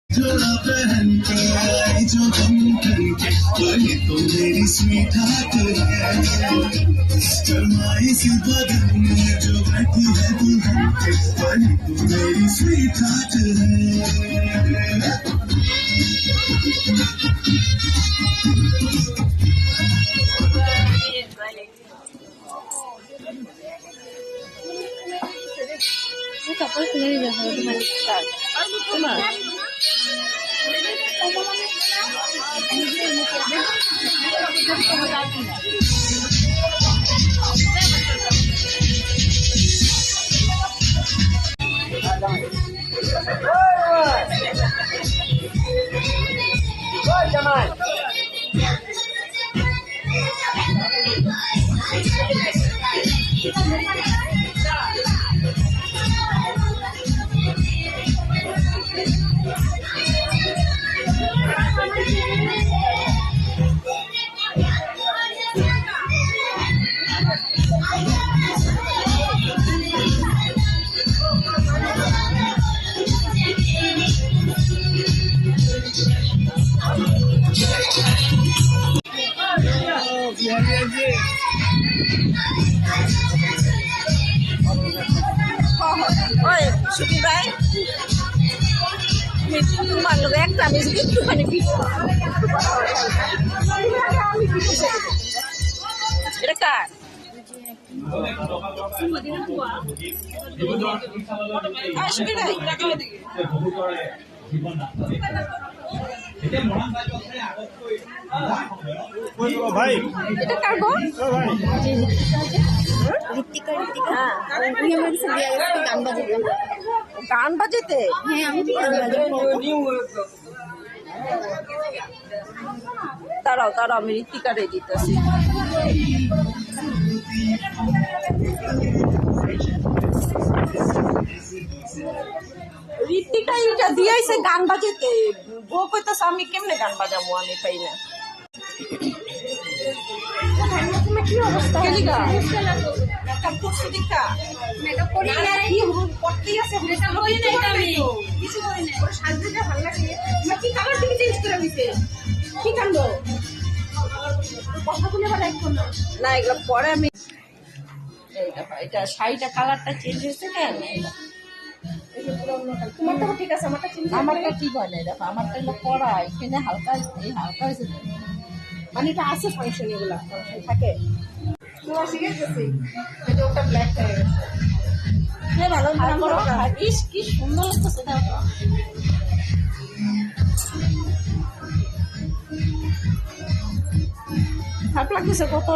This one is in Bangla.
जोड़ा पहन के आई जो बन करके वही तो मेरी स्वीट हार्ट है। शर्माई सी बदन में जो बैठी है दुल्हन के वही तो मेरी स्वीट हार्ट है। Kapal sendiri dah kalau cuma start. Cuma. Oi, syuting baik. Cuma lu yang kami segitu kan video. Dekat. Ah, syuting baik. ভাই এটা কার গো? ভাই ঋত্বিকা হ্যাঁ উনি আমার কাছে দিয়ে গেছে গান বাজাতে। গান বাজাতে? হ্যাঁ আমি গান বাজাবো। তারাও আমি ঋত্বিকারে দিতেছি। ঋত্বিকা এটা দিয়েছে গান বাজাতে। বউ কইতাছে আমি কেমনে গান বাজাবো, আমি পাই না। কি অবস্থা? কেলিগা মেকআপ করছো দেখা? মেকআপ করি না, কি হুরুন করতেই আছে। হুরুন করি না, এটা আমি কিছু করি না। ওর সাজতে ভালো লাগে। তুমি কি কালার তুমি চেঞ্জ করে দিতে? কি কাণ্ড? কথা বলে আবার একটু না, এগুলো পরে আমি এটা শাড়িটা কালারটা চেঞ্জ হয়েছে কেন? তোমারটা ঠিক আছে, আমারটা চেঞ্জ। আমারটা ঠিক হয় না, দেখো আমারটা হলো পরা, এখানে হালকা হালকা হয়েছে। মানে এটা আছে ফাংশন, এগুলা ফাংশন থাকে। ওটা ব্ল্যাক হয়ে গেছে। ভালো কি সুন্দর লাগতেছে। খারাপ লাগতেছে কত।